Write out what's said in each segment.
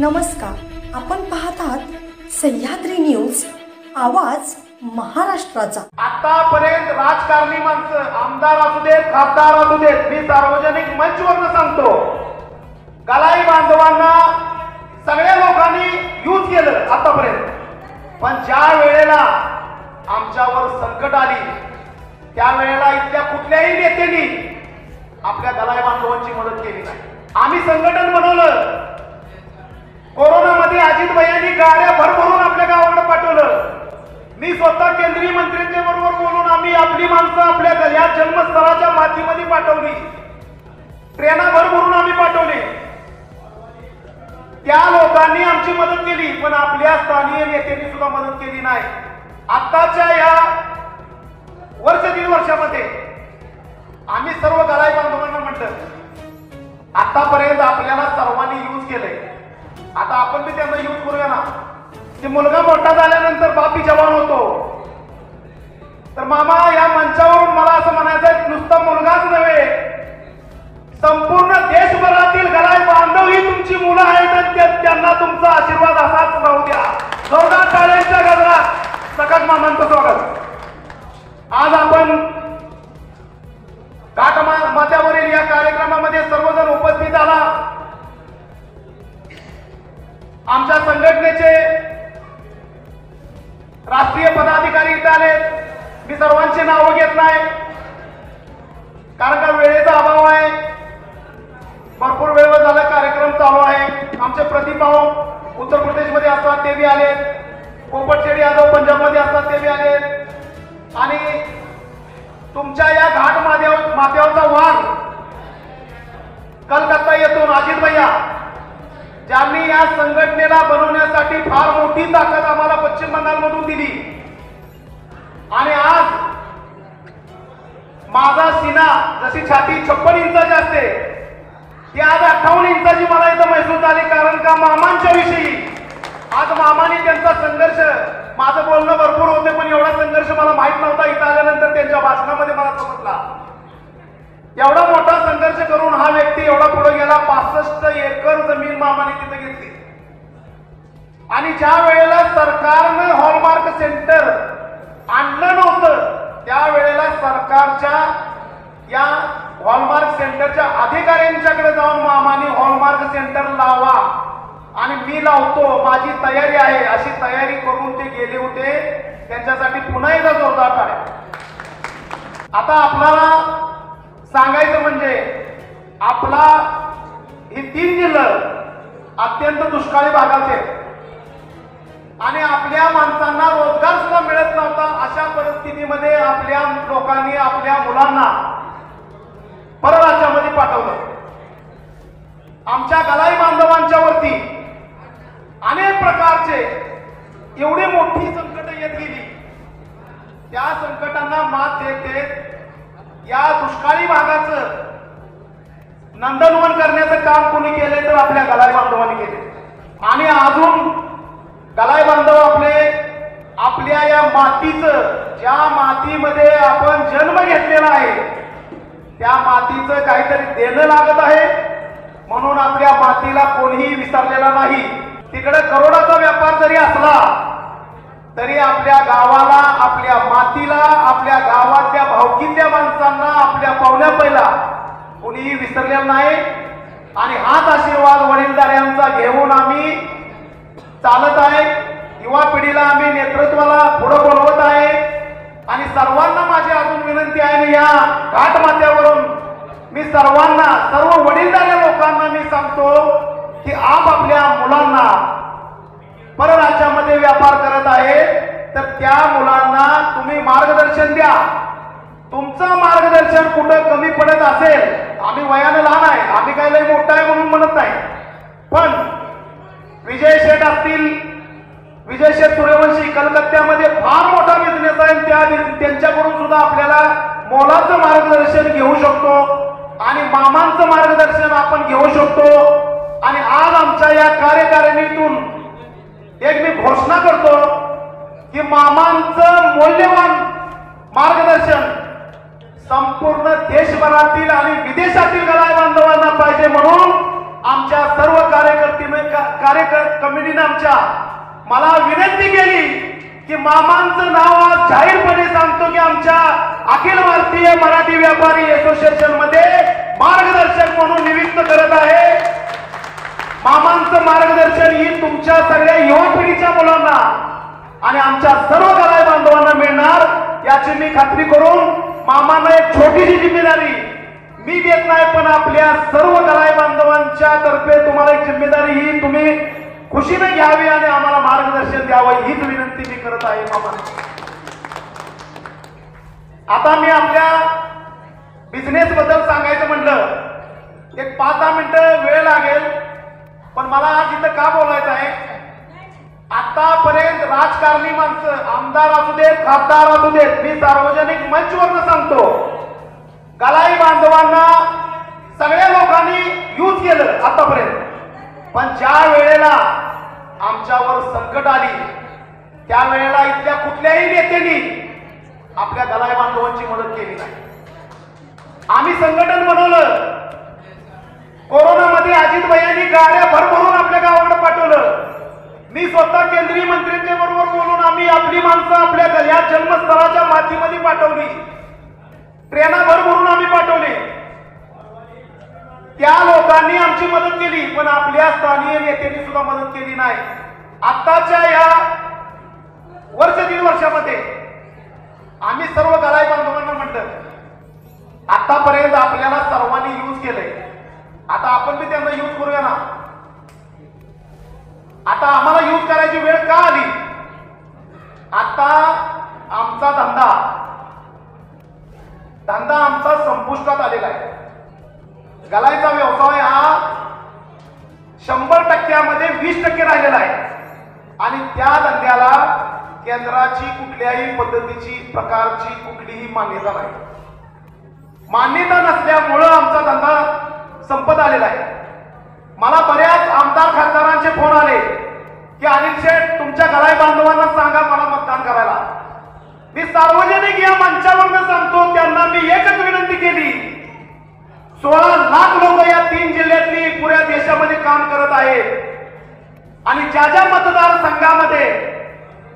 नमस्कार, आपण पाहत आहात सह्याद्री न्यूज, आवाज महाराष्ट्राचा। आतापर्यंत राजकारणी माणसं, आमदार असू देत, खासदार असू देत, मी सार्वजनिक मंचवरून सांगतो, गलाई बांधवांना सगळ्या लोकांनी यूज केलं आतापर्यंत। पण ज्या वेळेला आमच्यावर संकट आली त्या वेळेला इथल्या कुठल्याही नेत्यांनी आपल्या गलाई बांधवांची मदत केली नाही। आम्ही संघटन बनवलं, कोरोनामध्ये अजित भैयांनी गाड्या भरभरून आपल्या गावाकडे पाठवलं। मी स्वतः केंद्रीय मंत्र्यांच्या बरोबर बोलून आम्ही आपली माणसं आपल्या या जन्मस्थळाच्या मातीमध्ये पाठवली, ट्रेना भरभरून आम्ही पाठवले। त्या लोकांनी आमची मदत केली, पण आपल्या स्थानिक नेत्यांनी सुद्धा मदत केली नाही। आताच्या या वर्ष दीड वर्षामध्ये आम्ही सर्व गलाई बांधवांना म्हटलं, आतापर्यंत आपल्याला सर्वांनी यूज केलंय, आता आपण बी त्यांना यूज करूया ना। ते मुलगा मोठा झाल्यानंतर बापी जवान होतो, तर मामा या मंचावरून मला असं म्हणायचं, नुसता मुलगाच नव्हे, संपूर्ण देशभरातील गलाई बांधव ही तुमची मुलं आहेत, त्यांना तुमचा आशीर्वाद असाच राहू द्या। जोरदार टाळ्यांच्या गजरात सकट मामांचं स्वागत। आज आपण घाट माथ्यावरील या कार्यक्रमामध्ये सर्वजण उपस्थित झाला। आमच्या संघटनेचे राष्ट्रीय पदाधिकारी इथे आले, मी सर्वांची नावं घेत नाही कारण का वेळेचा अभाव आहे, भरपूर वेळ झाला, कार्यक्रम चालू आहे। आमचे प्रतिभाव उत्तर प्रदेशमध्ये असतात ते बी आले, पोपटशेडी यादव पंजाबमध्ये असतात ते बी आले, आणि तुमच्या या घाट माथ्यावरचा वाघ कलकत्ता येथून अजित भैया, ज्यांनी या संघटनेला बनवण्यासाठी फार मोठी ताकद आम्हाला पश्चिम बंगालमधून दिली, आणि आज माझा सीना जशी छाती 56 इंचाची असते ती आज 58 इंचाची मला इथं महसूस झाली, कारण का मामांच्या विषयी आज मामाने त्यांचा संघर्ष, माझं बोलणं भरपूर होते पण एवढा संघर्ष मला माहित नव्हता, इथं आल्यानंतर त्यांच्या भाषणामध्ये मला समजला। एवढा मोठा संघर्ष करून हा व्यक्ती एवढा पुढे गेला, 65 एकर जमीन मामाने तिथे घेतली, आणि ज्या वेळेला सरकारनं हॉलमार्क सेंटर आणलं नव्हतं त्यावेळेला सरकारच्या या हॉलमार्क सेंटरच्या अधिकाऱ्यांच्याकडे जाऊन मामाने हॉलमार्क सेंटर लावा आणि मी लावतो, माझी तयारी आहे, अशी तयारी करून ते गेले होते। त्यांच्यासाठी पुन्हा एकदा जोरदार टाळ्या। आता आपल्याला सांगायचं म्हणजे आपला हे 3 जिल्हे अत्यंत दुष्काळी भागाचे, आणि आपल्या माणसांना रोजगार सुद्धा मिळत नव्हता। अशा परिस्थितीमध्ये आपल्या लोकांनी आपल्या मुलांना परराज्यामध्ये पाठवलं। आमच्या गलाई बांधवांच्या वरती अनेक प्रकारचे एवढी मोठी संकट येत गेली, त्या संकटांना मात देत या दुष्काळी भागाचं नंदनवन करण्याचं काम कोणी केले तर आपल्या गलाई बांधवांनी केले, आणि अजून गलाई बांधव आपल्या या मातीचं, ज्या मातीमध्ये आपण जन्म घेतलेला आहे त्या मातीचं काहीतरी देणं लागत आहे, म्हणून आपल्या मातीला कोणीही विसरलेला नाही। तिकडे करोडाचा व्यापार जरी असला तरी आपल्या गावाला, आपल्या मातीला, आपल्या गावातल्या भावकीतल्या माणसांना, आपल्या पाहुण्या पहिला कोणीही विसरलेला नाही, आणि हाच आशीर्वाद वडीलधाऱ्यांचा घेऊन आम्ही चालत आहे। युवा पिढीला आम्ही नेतृत्वाला पुढे बोलवत आहे, आणि सर्वांना माझी अजून विनंती आहे, या घाट माथ्यावरून मी सर्वांना, सर्व वडीलधाऱ्या लोकांना मी सांगतो की आपल्या मुलांना परराज्यामध्ये व्यापार करत आहे तर त्या मुलांना तुम्ही मार्गदर्शन द्या। तुमचं मार्गदर्शन कुठं कमी पडत असेल, आम्ही वयाने लहान आहे, आम्ही काय लय मोठा आहे म्हणून म्हणत नाही, पण विजय शेठ असतील, विजय शेठ सूर्यवंशी कलकत्त्यामध्ये फार मोठा बिझनेस आहे, त्यांच्याकडून सुद्धा आपल्याला मोलाचं मार्गदर्शन घेऊ शकतो, आणि मामांचं मार्गदर्शन आपण घेऊ शकतो। आणि आज आमच्या या कार्यकारिणीतून एक मी घोषणा करतो की मामांचं मौल्यवान मार्गदर्शन संपूर्ण देशभरातील आणि विदेशातील गलाई बांधवांना पाहिजे, म्हणून आमच्या सर्व कार्यकर्त्यांना कमिटीने आमच्या मला विनंती केली की मामांचं नाव आज जाहीरपणे सांगतो की आमच्या अखिल भारतीय मराठी व्यापारी असोसिएशन मध्ये मार्गदर्शक म्हणून नियुक्त करत आहे. मामांचं मार्गदर्शन ही तुमच्या सगळ्या युवा पिढीच्या मुलांना आणि आमच्या सर्व कलाई बांधवांना मिळणार याची मी खात्री करून मामांना एक छोटीशी जिम्मेदारी मी देत नाही, पण आपल्या सर्व कलाई बांधवांच्या तर्फे तुम्हाला एक जिम्मेदारी ही तुम्ही खुशीने घ्यावी आणि आम्हाला मार्गदर्शन द्यावं हीच विनंती मी करत आहे मामा. आता मी आपल्या बिझनेस बद्दल सांगायचं म्हणलं एक 5-10 मिनिटं वेळ लागेल, पण मला आज इथं का बोलायचं आहे. आतापर्यंत राजकारणी माणसं आमदार असू देत खासदार असू देत मी सार्वजनिक मंचवरनं सांगतो कलाई बांधवांना सगळ्या लोकांनी यूज केलं आतापर्यंत, पण ज्या वेळेला आमच्यावर संकट आली त्यावेळेला इथल्या कुठल्याही नेत्यांनी आपल्या कलाई बांधवांची मदत केली नाही. आम्ही संघटन बनवलं, कोरोनामध्ये अजित भैयांनी गाड्या भरभरून आपल्या गावाकडे पाठवलं. मी स्वतः केंद्रीय मंत्र्यांच्या बरोबर बोलून आम्ही आपली माणसं आपल्या या जन्मस्थळाच्या मातीमध्ये पाठवली, ट्रेना भरभरून आम्ही पाठवली. त्या लोकांनी आमची मदत केली, पण आपल्या स्थानीय नेत्यांनी सुद्धा मदत केली नाही. आताच्या या वर्ष-दीड वर्षामध्ये आम्ही सर्व कलाई बांधवांना म्हटलं आतापर्यंत आपल्याला सर्वांनी यूज केलंय, आता आपण बी त्यांना यूज करूया ना. आता आम्हाला यूज करायची वेळ का आली. आता आमचा धंदा आमचा संपुष्टात आलेला आहे. गलाईचा व्यवसाय हा 100% 20% राहिलेला आहे आणि त्या धंद्याला केंद्राची कुठल्याही पद्धतीची प्रकारची कुठलीही मान्यता नाही. मान्यता नसल्यामुळं आमचा धंदा संपत आलेला आहे. मला बऱ्याच आमदार खासदारांचे फोन आले की अनिल शेठ तुमच्या कलाई बांधवांना सांगा मला मतदान करायला. मी सार्वजनिक या मंचावरून सांगतो त्यांना मी एकच विनंती केली. 16 लाख लोक या 3 जिल्ह्यातली पुऱ्या देशामध्ये काम करत आहेत आणि ज्या ज्या मतदारसंघामध्ये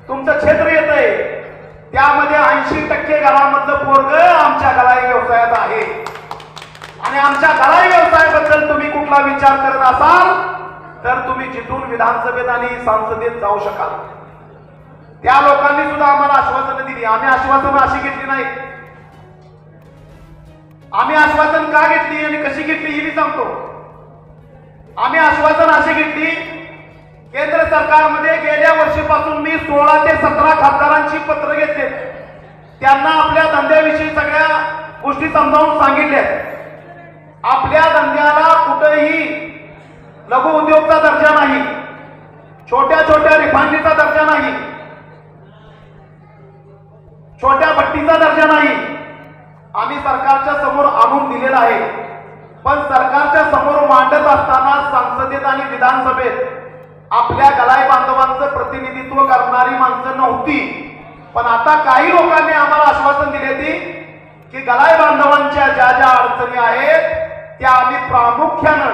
तुमचं क्षेत्र येतंय त्यामध्ये 80% घरामधलं पोरग आमच्या कलाई व्यवसायात आहे आणि आमच्या कलाई व्यवसायाबद्दल तुम्ही कुठला विचार करत असाल तर तुम्ही जिथून विधानसभेत आणि संसदेत जाऊ शकाल. त्या लोकांनी सुद्धा आम्हाला आश्वासनं दिली. आम्ही आश्वासनं अशी घेतली नाही. आम्ही आश्वासन का घेतली आणि कशी घेतली हे मी सांगतो. आम्ही आश्वासन अशी घेतली, केंद्र सरकारमध्ये गेल्या वर्षीपासून मी 16 ते 17 खासदारांची पत्र घेतले. त्यांना आपल्या धंद्याविषयी सगळ्या गोष्टी समजावून सांगितल्या. आपल्या धंद्याला कुठेही लघु उद्योगचा दर्जा नाही, छोट्या छोट्या रिफायनरीचा दर्जा नाही, छोट्या भट्टीचा दर्जा नाही. आम्ही सरकारच्या समोर आणून दिलेला आहे, पण सरकारच्या समोर मांडत असताना संसदेत आणि विधानसभेत आपल्या कलाई बांधवांचं प्रतिनिधित्व करणारी माणसं नव्हती. पण आता काही लोकांनी आम्हाला आश्वासन दिले की कलाई बांधवांच्या ज्या ज्या अडचणी आहेत त्या आम्ही प्रामुख्यानं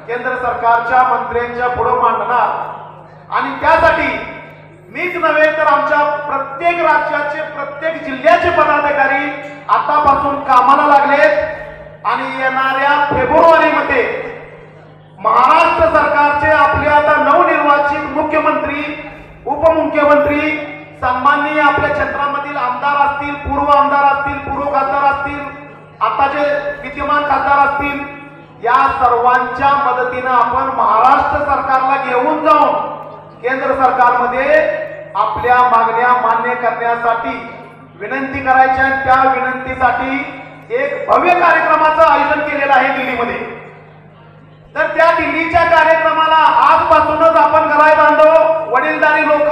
केंद्र सरकारच्या मंत्र्यांच्या पुढे मांडणार आणि त्यासाठी मीच नव्हे तर आमच्या प्रत्येक राज्याचे प्रत्येक जिल्ह्याचे पदाधिकारी आतापासून कामाला लागलेत आणि येणाऱ्या फेब्रुवारीमध्ये महाराष्ट्र सरकारचे आपले आता नवनिर्वाचित मुख्यमंत्री उपमुख्यमंत्री सन्माननीय आपल्या क्षेत्रामधील आमदार असतील, पूर्व आमदार असतील, पूर्व खासदार असतील, आताचे विद्यमान खासदार असतील, या सर्वांच्या मदतीनं आपण महाराष्ट्र सरकारला घेऊन जाऊन केंद्र सरकारमध्ये आपल्या मागण्या मान्य करण्यासाठी विनंती करायच्या. त्या विनंतीसाठी एक भव्य कार्यक्रमाचं आयोजन केलेलं आहे दिल्लीमध्ये. तर त्या दिल्लीच्या कार्यक्रमाला आजपासूनच आपण कलाई बांधव वडीलधारी लोक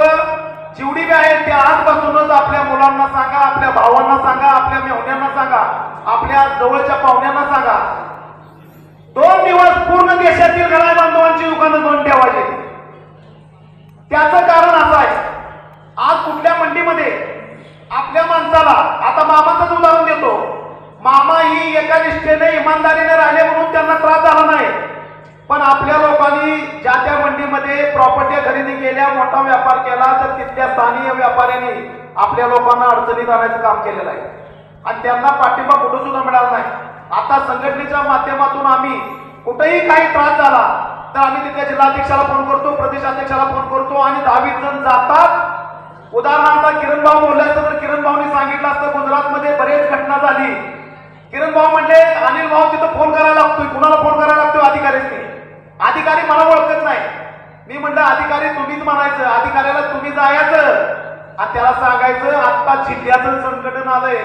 जेवढी बी आहेत त्या आजपासूनच आपल्या मुलांना सांगा, आपल्या भावांना सांगा, आपल्या मेहुण्यांना सांगा, आपल्या जवळच्या पाहुण्यांना सांगा. 2 दिवस पूर्ण देशातील कलाई बांधवांची दुकानं बंद ठेवायची. त्याचं कारण असं आहे, आज कुठल्या मंडीमध्ये आपल्या माणसाला, आता मामाचंच उदाहरण देतो, मामा ही एका निष्ठेने इमानदारीने राहिले म्हणून त्यांना त्रास झाला नाही, पण आपल्या लोकांनी ज्या त्या मंडी दिल्लीमध्ये प्रॉपर्टी खरेदी केल्या, मोठा व्यापार केला, तर तिथल्या स्थानिक व्यापाऱ्यांनी आपल्या लोकांना अडचणीत आणायचं काम केलेलं आहे आणि त्यांना पाठिंबा कुठं सुद्धा मिळाला नाही. आता संघटनेच्या माध्यमातून आम्ही कुठेही काही त्रास झाला तर आम्ही तिथल्या जिल्हाध्यक्षाला फोन करतो, प्रदेशाध्यक्षाला फोन करतो आणि 10-20 जण जातात. उदाहरणार्थ किरण भाऊ बोलले असतं तर किरण भाऊनी सांगितलं असतं गुजरातमध्ये बरेच घटना झाली. किरण भाऊ म्हणले अनिल भाऊ तिथं फोन करायला लागतोय. कुणाला फोन करायला लागतोय? अधिकारीच. अधिकारी मला ओळखत नाही. मी म्हटलं अधिकारी तुम्हीच म्हणायचं, अधिकाऱ्याला तुम्ही जायचं आणि त्याला सांगायचं आता जिल्ह्याचं संघटन आलंय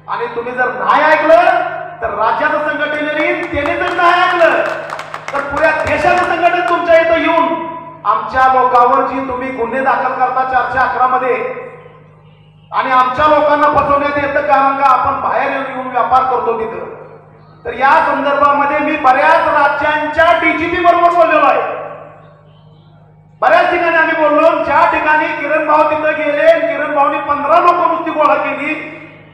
आणि तुम्ही जर नाही ऐकलं तर राज्याचं संघटन येईल, त्याने जर नाही ऐकलं तर पुऱ्या देशाचं संघटन तुमच्या इथं येऊन आमच्या लोकांवर जी तुम्ही गुन्हे दाखल करता 411 मध्ये आणि आमच्या लोकांना फसवण्यात येतं कारण का आपण बाहेर येऊन व्यापार करतो तिथं. तर या संदर्भामध्ये मी बऱ्याच राज्यांच्या डीजीपी बरोबर बोललेलो आहे. बऱ्याच ठिकाणी आम्ही बोललो. ज्या ठिकाणी किरण भाऊ तिथं गेले, किरण भाऊनी 15 लोक नुसती गोळा केली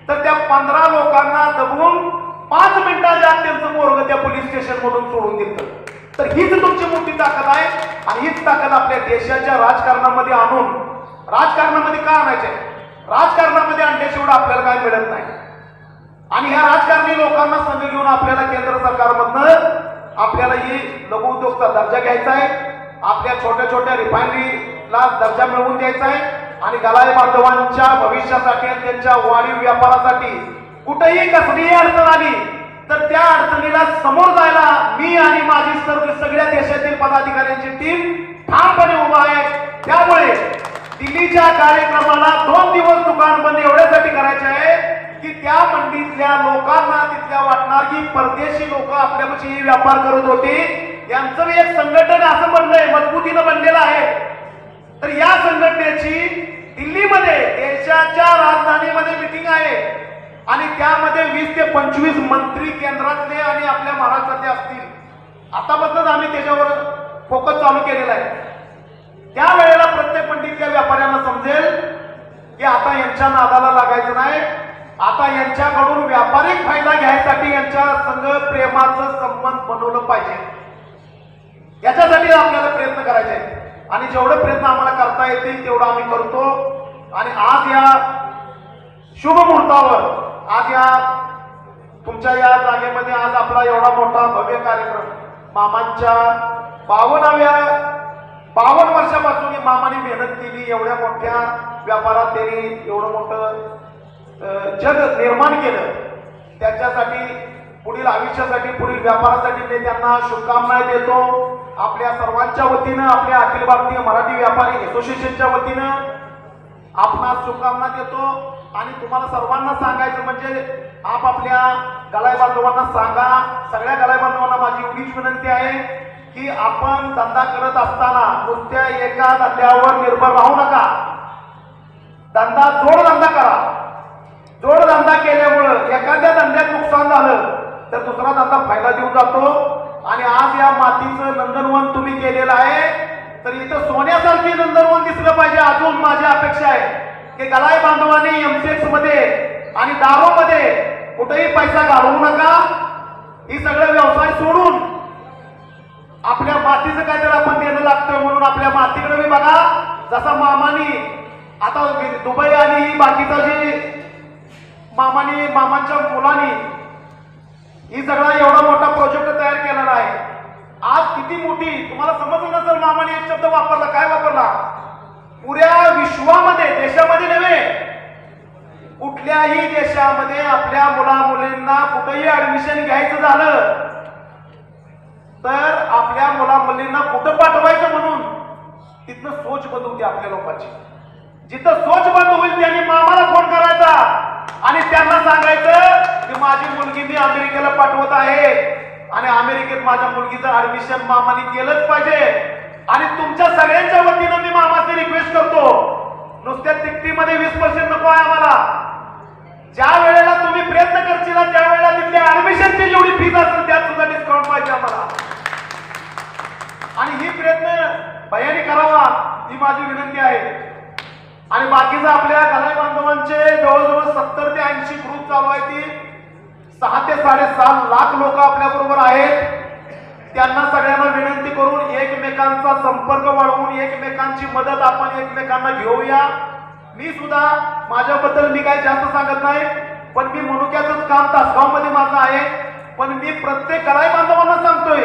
तर त्या 15 लोकांना दबून 5 मिनिटाच्या आत त्यांचं पोरग त्या पोलीस स्टेशन मधून सोडून दिलं. तर हीच तुमची मोठी ताकद आहे आणि हीच ताकद आपल्या देशाच्या राजकारणामध्ये आणून, राजकारणामध्ये का आणायचे? राजकारणामध्ये आणल्याशिवाय आपल्याला काय मिळत नाही आणि ह्या राजकारणी लोकांना संघ घेऊन आपल्याला केंद्र सरकारमधनं आपल्याला ही लघु उद्योगचा दर्जा घ्यायचा आहे, आपल्या छोट्या छोट्या रिफायनरीला दर्जा मिळवून द्यायचा आहे आणि गलाई बांधवांच्या भविष्यासाठी आणि त्यांच्या वाढीव व्यापारासाठी कुठेही कसलीही अडचण आली तर त्या अडचणीला समोर जायला मी आणि माझी सगळ्या देशातील पदाधिकाऱ्यांची टीम ठामपणे उभा आहे. त्यामुळे दिल्लीच्या कार्यक्रमाला 2 दिवस दुकान बंद एवढ्यासाठी करायचे आहे की त्या मंडीतल्या लोकांना तिथल्या वाटणार की परदेशी लोक आपल्यापाशी व्यापार करत होते, यांचं एक संघटन असं बनलंय, मजबूतीनं बनलेलं आहे. तर या संघटनेची दिल्लीमध्ये देशाच्या राजधानीमध्ये मीटिंग आहे आणि त्यामध्ये 20 ते 25 मंत्री केंद्रातले आणि आपल्या महाराष्ट्रातले असतील. आतापासूनच आम्ही त्याच्यावर फोकस चालू केलेला आहे. त्यावेळेला प्रत्येक मंडीतल्या व्यापाऱ्यांना समजेल की आता यांच्या नादाला लागायचं नाही, आता यांच्याकडून व्यापारिक फायदा घ्यायसाठी यांच्या संघ प्रेमाचं संबंध बनवलं पाहिजे. याच्यासाठी आपल्याला प्रयत्न करायचे आहेत आणि जेवढे प्रयत्न आम्हाला करता येतील तेवढं आम्ही करतो. आणि आज या शुभ मुहूर्तावर, आज या तुमच्या या जागेमध्ये आज आपला एवढा मोठा भव्य कार्यक्रम, मामांच्या 52 वर्षापासून मामाने मेहनत केली, एवढ्या मोठ्या व्यापारात त्यांनी एवढं मोठं जग निर्माण केलं, त्याच्यासाठी पुढील आयुष्यासाठी, पुढील व्यापारासाठी मी त्यांना शुभकामना देतो. आपल्या सर्वांच्या वतीनं, आपल्या अखिल भारतीय मराठी व्यापारी असोसिएशनच्या वतीनं आपणास शुभकामना देतो. आणि तुम्हाला सर्वांना सांगायचं म्हणजे आपल्या गलाई बांधवांना सांगा, सगळ्या गलाई बांधवांना माझी एवढीच विनंती आहे की आपण धंदा करत असताना नुसत्या एका धंद्यावर निर्भर राहू नका. जोडधंदा करा. जोडधंदा केल्यामुळं एखाद्या धंद्यात नुकसान झालं तर दुसरा धंदा फायदा देऊन जातो. आणि आज या मातीचं नंदनवन तुम्ही केलेलं आहे तर इथं सोन्यासारखी नंदनवन दिसलं पाहिजे. अजून माझी अपेक्षा आहे की गलाई बांधवांनी एमसेक्स मध्ये आणि दारूमध्ये कुठेही पैसा घालवू नका. ही सगळे व्यवसाय सोडून आपल्या मातीचं काहीतरी आपण देणं लागतोय म्हणून आपल्या मातीकडे मी बघा. जसा मामानी आता दुबई आणि बाकीचा जी मामांच्या मुलांनी ही सगळा एवढा मोठा प्रोजेक्ट तयार केलेला आहे. आज किती मोठी तुम्हाला समजलं नसेल, मामाने एक शब्द वापरला, काय वापरला? पुऱ्या विश्वामध्ये, देशामध्ये नव्हे, कुठल्याही देशामध्ये आपल्या मुला-मुलींना कुठेही ऍडमिशन घ्यायचं झालं तर आपल्या मुला-मुलींना कुठं पाठवायचं म्हणून तिथनं सोच बंद होती आपल्या लोकांची. जिथं सोच बंद होईल त्यांनी मामाला फोन करायचा आणि त्यांना सांगायचं की माझी मुलगी मी अमेरिकेला पाठवत आहे आणि अमेरिकेत माझ्या मुलगीचं ऍडमिशन मामाने केलंच पाहिजे. आणि तुमच्या सगळ्यांच्या वतीनं मी मामाची रिक्वेस्ट करतो, नुसत्या तिकटीमध्ये 20% नको आहे आम्हाला. ज्या वेळेला तुम्ही प्रयत्न करशील त्यावेळेला तिथल्या ऍडमिशनची जेवढी फीज असेल त्यात सुद्धा डिस्काउंट पाहिजे आम्हाला. आणि ही प्रयत्न भयाने करावा ही माझी विनंती आहे. आणि बाकीचं आपल्या गलाई बांधवांचे जवळजवळ 70 ते 80 ग्रुप चालू आहे. ती 6 ते 6.5 लाख लोक आपल्या बरोबर आहेत. त्यांना सगळ्यांना विनंती करून एकमेकांचा संपर्क वाढवून एकमेकांची मदत आपण एकमेकांना घेऊया. मी सुद्धा माझ्याबद्दल मी काही जास्त सांगत नाही, पण मी मनुक्याचंच काम तासगाव मध्ये माझं आहे. पण मी प्रत्येक गराई बांधवांना सांगतोय,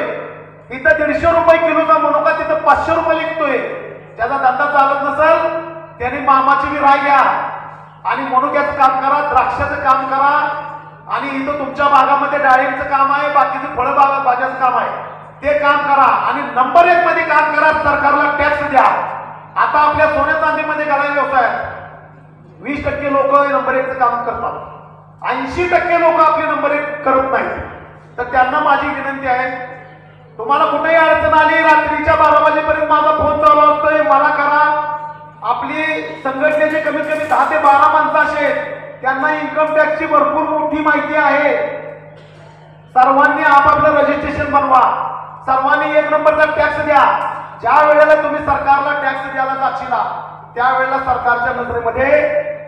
इथं 150 रुपये किलोचा मनुका तिथं 500 रुपये विकतोय. त्याचा धंदा चालत नसेल त्याने मामाची बी राय घ्या आणि मनुक्याचं काम करा, द्राक्षाचं काम करा. आणि इथं तुमच्या भागामध्ये डाळिंबचं काम आहे, बाकीचं फळबागा भाज्याचं काम आहे, ते काम करा. आणि नंबर 1 मध्ये काम करा, सरकारला टॅक्स द्या. आता आपल्या सोन्या चांदीमध्ये गराई व्यवसाय 20% लोक नंबर 1चं काम करतात, 80% लोक आपले नंबर 1 करत नाहीत. तर त्यांना माझी विनंती आहे, तुम्हाला कुठेही अडचण आली रात्रीच्या 12 वाजेपर्यंत माझा फोन चालू असतोय, मला करा. आपली संघटनेचे कमीत कमी 10 ते 12 माणसं असे आहेत, त्यांना इन्कम टॅक्सची भरपूर मोठी माहिती आहे. सर्वांनी आपापलं रजिस्ट्रेशन बनवा, सर्वांनी 1 नंबरचा टॅक्स द्या. ज्या वेळेला तुम्ही सरकारला टॅक्स द्यायला जाशीला त्यावेळेला सरकारच्या नजरेमध्ये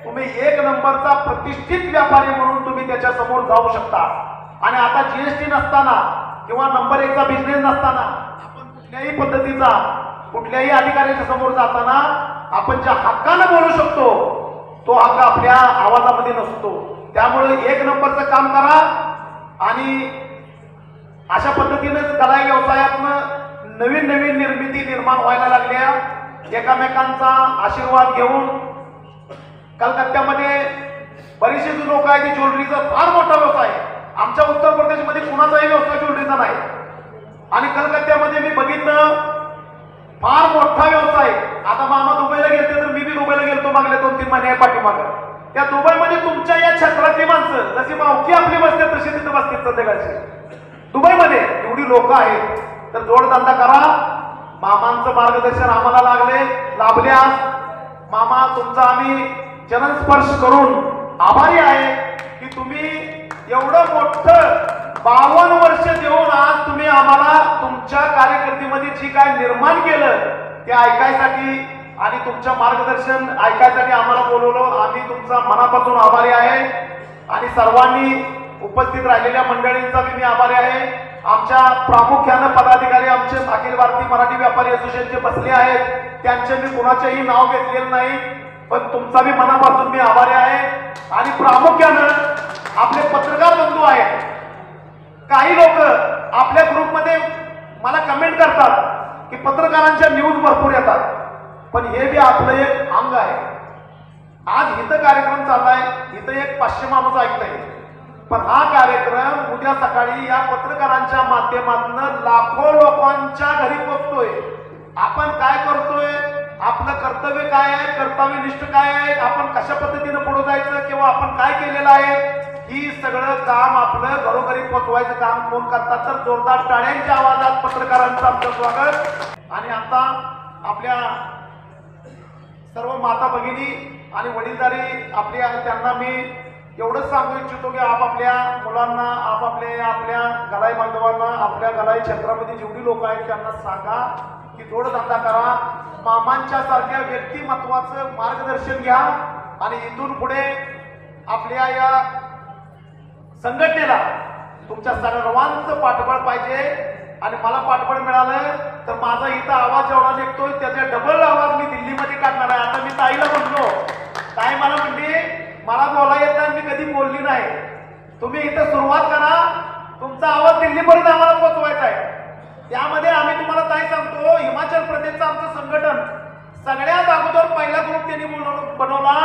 तुम्ही 1 नंबरचा प्रतिष्ठित व्यापारी म्हणून तुम्ही त्याच्या समोर जाऊ शकता. आणि आता जीएसटी नसताना किंवा नंबर 1चा बिझनेस नसताना आपण कुठल्याही पद्धतीचा कुठल्याही अधिकाऱ्याच्या समोर जाताना आपण ज्या हक्कानं बोलू शकतो तो हक्क आपल्या आवाजामध्ये नसतो. त्यामुळे 1 नंबरचं काम करा. आणि अशा पद्धतीनेच गराई व्यवसायातनं नवीन नवीन निर्मिती निर्माण व्हायला लागल्या. एकामेकांचा आशीर्वाद घेऊन कलकत्त्यामध्ये बरेचसे जे लोक आहेत, ज्वेलरीचा फार मोठा व्यवसाय आहे. आमच्या उत्तर प्रदेशमध्ये कुणाचाही व्यवसाय ज्वेलरीचा नाही. आणि कलकत्त्यामध्ये मी बघितलं फार मोठा व्यवसाय. आता मामा दुबईला गेलते तर मी बी दुबईला गेलतो मागल्या 2-3 महिन्या पाठीमागं. त्या दुबईमध्ये तुमच्या या क्षेत्रातली माणसं जशी मावकी आपली बसते तशी तिथं बसतील संध्याकाळची. दुबईमध्ये एवढी लोक आहेत. तर जोडधंदा करा. मामांचं मार्गदर्शन आम्हाला लाभले. आज मामा तुमचा आम्ही जनस्पर्श करून आभारी आहे की तुम्ही एवढं मोठं 52 वर्ष देऊन आज तुम्ही आम्हाला तुमच्या कार्यकिर्दीमध्ये जी काय निर्माण केलं ते ऐकायसाठी आणि तुमचं मार्गदर्शन ऐकायसाठी आम्हाला बोलवलं. आम्ही तुमचा मनापासून आभारी आहे. आणि सर्वांनी उपस्थित राहिलेल्या मंडळींचा मी आभारी आहे. आमच्या प्रामुख्यानं पदाधिकारी आमचे अखिल भारतीय मराठी व्यापारी असोसिएशनचे बसले आहेत, त्यांचे मी कुणाचेही नाव घेतलेलं नाही, पण तुमचा मी मनापासून मी आभारी आहे. आणि प्रामुख्यानं आपले पत्रकार बंधू आहेत. काही लोक आपल्या ग्रुपमध्ये मला कमेंट करतात की पत्रकारांच्या न्यूज भरपूर येतात, पण हे बी आपलं एक अंग आहे. आज इथं कार्यक्रम चाललाय, इथं एक 500 माणूस ऐकताय, पण हा कार्यक्रम उद्या सकाळी या पत्रकारांच्या माध्यमातून लाखो लोकांच्या घरी पोहोचतोय. आपण काय करतोय, आपलं कर्तव्य काय आहे, कर्तव्यनिष्ठ काय आहे, आपण कशा पद्धतीनं पुढे जायचं किंवा आपण काय केलेलं आहे, ही सगळं काम आपलं घरोघरी पोहोचवायचं काम कोण करतात. तर जोरदार टाळ्यांच्या आवाजात पत्रकारांचं आपलं स्वागत. आणि आता आपल्या सर्व माता भगिनी आणि वडीलधारी आपले आहेत त्यांना मी एवढंच सांगू इच्छितो की आपापल्या मुलांना आपल्या गराई बांधवांना आपल्या गराई क्षेत्रामध्ये जेवढी लोक आहेत त्यांना सांगा की जोडधंदा करा. मामांच्या सारख्या व्यक्तिमत्वाचं मार्गदर्शन घ्या. आणि इथून पुढे आपल्या या संघटनेला तुमच्या सर्वांचं पाठबळ पाहिजे. आणि मला पाठबळ मिळालं तर माझा इथं आवाज जेवढा निघतोय त्याचा डबल आवाज मी दिल्लीमध्ये काढणार आहे. आता मी ताईला म्हणलो, ताई मला म्हणली मला बोला येत नाही, मी कधी बोलली नाही. तुम्ही इथं सुरुवात करा, तुमचा आवाज दिल्लीपर्यंत आम्हाला पोहोचवायचा आहे. त्यामध्ये आम्ही तुम्हाला ताई सांगतो, हिमाचल प्रदेशचं आमचं संघटन सगळ्यात अगोदर पहिला ग्रुप त्यांनी बनवला.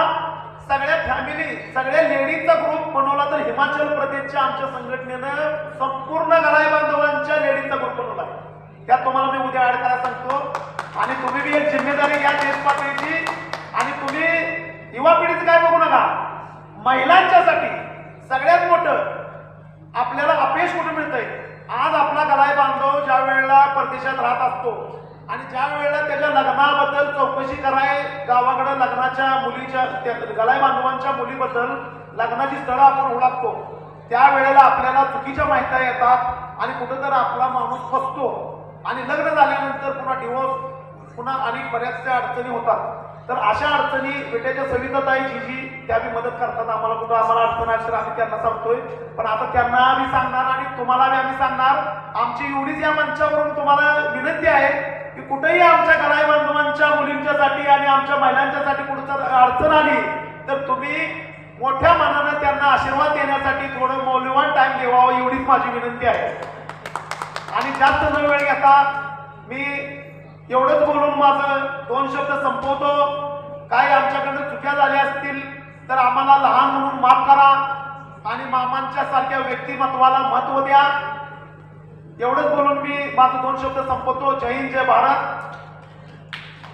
सगळ्या फॅमिली सगळ्या लेडीजचा ग्रुप बनवला. तर हिमाचल प्रदेशच्या आमच्या संघटनेनं संपूर्ण गराई बांधवांच्या लेडीजचा ग्रुप बनवला. त्यात तुम्हाला मी उद्या ऍड करायला सांगतो. आणि तुम्ही बी एक जिम्मेदारी घ्या देश पातळीची. आणि तुम्ही युवा पिढीचं काय बघू नका, महिलांच्यासाठी सगळ्यात मोठं आपल्याला अपयश कुठे मिळतंय. आज आपला गराई बांधव ज्या वेळेला परदेशात राहत असतो आणि ज्या वेळेला त्याच्या लग्नाबद्दल चौकशी कराय गावाकडे लग्नाच्या मुलीच्या गराई बांधवांच्या मुलीबद्दल लग्नाची स्थळं आपण ओळखतो, त्यावेळेला आपल्याला चुकीच्या माहिती येतात आणि कुठेतरी आपला माणूस फसतो. आणि लग्न झाल्यानंतर पुन्हा डिवोर्स पुन्हा अनेक बऱ्याचशा अडचणी होतात. तर अशा अडचणी विट्याच्या सविताताई जी त्या बी मदत करतात आम्हाला. कुठं आम्हाला अडचण असेल आम्ही त्यांना सांगतोय. पण आता त्यांना आम्ही सांगणार आणि तुम्हाला बी आम्ही सांगणार. आमची एवढीच या मंचावरून तुम्हाला विनंती आहे की कुठेही आमच्या गराई बांधवांच्या मुलींच्यासाठी आणि आमच्या महिलांच्यासाठी कुठं अडचण आली तर तुम्ही मोठ्या मनानं त्यांना आशीर्वाद देण्यासाठी थोडं मौल्यवान टाइम देवावं एवढीच माझी विनंती आहे. आणि जास्त न वेळ घेता मी एवढंच बोलून माझं 2 शब्द संपवतो. काही आमच्याकडनं चुक्या झाल्या असतील तर आम्हाला लहान म्हणून माफ करा आणि मामांच्या सारख्या व्यक्तिमत्वाला महत्व द्या. एवढंच बोलून मी माझं 2 शब्द संपवतो. जय हिंद, जय भारत.